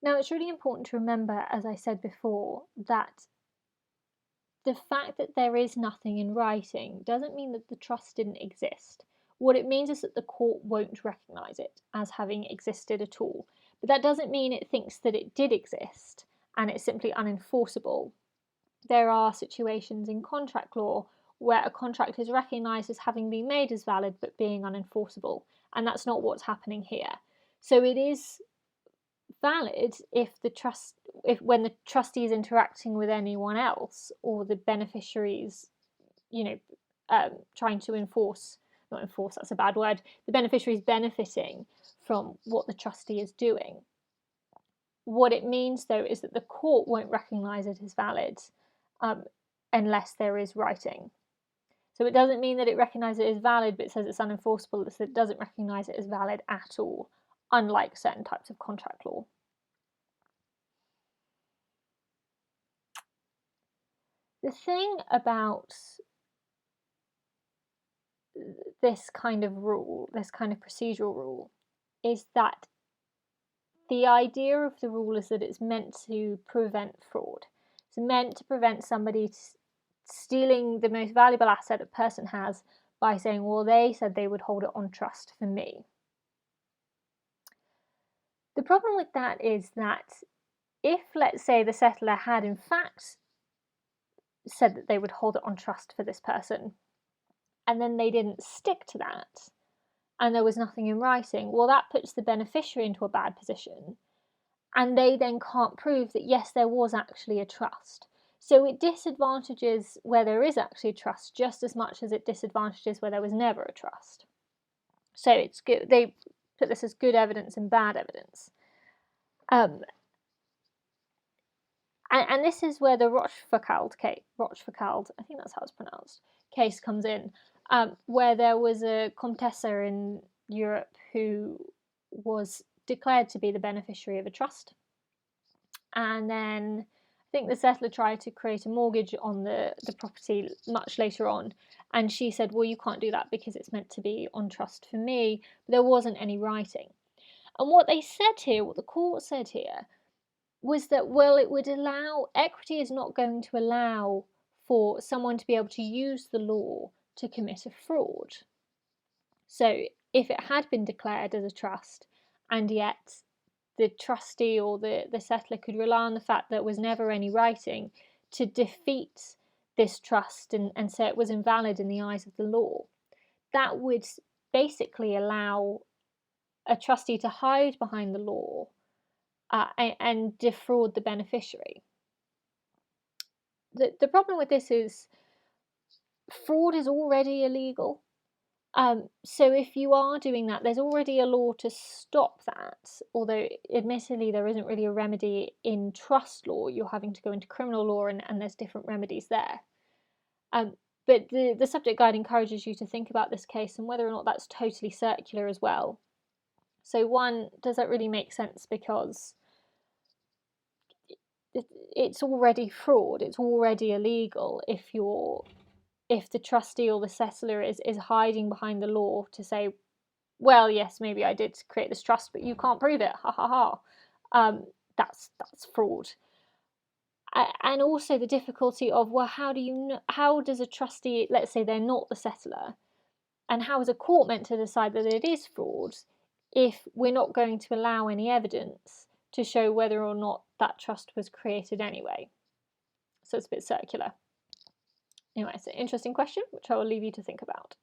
Now, it's really important to remember, as I said before, that the fact that there is nothing in writing doesn't mean that the trust didn't exist. What it means is that the court won't recognise it as having existed at all. But that doesn't mean it thinks that it did exist and it's simply unenforceable. There are situations in contract law where a contract is recognised as having been made as valid but being unenforceable, and that's not what's happening here. So it is valid if when the trustee is interacting with anyone else or the beneficiaries, trying to not enforce, that's a bad word, the beneficiary is benefiting from what the trustee is doing. What it means, though, is that the court won't recognise it as valid unless there is writing. So it doesn't mean that it recognises it as valid, but it says it's unenforceable. It doesn't recognise it as valid at all, unlike certain types of contract law. The thing about this kind of rule, this kind of procedural rule, is that the idea of the rule is that it's meant to prevent fraud. It's meant to prevent somebody stealing the most valuable asset a person has by saying, well, they said they would hold it on trust for me. The problem with that is that if, let's say, the settler had in fact said that they would hold it on trust for this person, and then they didn't stick to that, and there was nothing in writing, well, that puts the beneficiary into a bad position, and they then can't prove that, yes, there was actually a trust. So it disadvantages where there is actually a trust just as much as it disadvantages where there was never a trust. So it's good. They put this as good evidence and bad evidence. And this is where the Rochefoucauld case, I think that's how it's pronounced, case comes in, where there was a Contessa in Europe who was declared to be the beneficiary of a trust. And then I think the settler tried to create a mortgage on the property much later on. And she said, well, you can't do that because it's meant to be on trust for me. But there wasn't any writing. And what they said here, what the court said here, was that, well, it would allow, equity is not going to allow for someone to be able to use the law to commit a fraud. So if it had been declared as a trust and yet the trustee or the settler could rely on the fact that there was never any writing to defeat this trust and say it was invalid in the eyes of the law, that would basically allow a trustee to hide behind the law and defraud the beneficiary. The problem with this is fraud is already illegal. So if you are doing that, there's already a law to stop that, although admittedly there isn't really a remedy in trust law. You're having to go into criminal law and there's different remedies there. But the subject guide encourages you to think about this case and whether or not that's totally circular as well. So one, does that really make sense? Because it's already fraud, it's already illegal if the trustee or the settler is hiding behind the law to say, well, yes, maybe I did create this trust, but you can't prove it, ha ha ha. That's fraud. And also the difficulty of, well, how does a trustee, let's say they're not the settler, and how is a court meant to decide that it is fraud if we're not going to allow any evidence to show whether or not that trust was created anyway? So it's a bit circular. Anyway, it's an interesting question, which I will leave you to think about.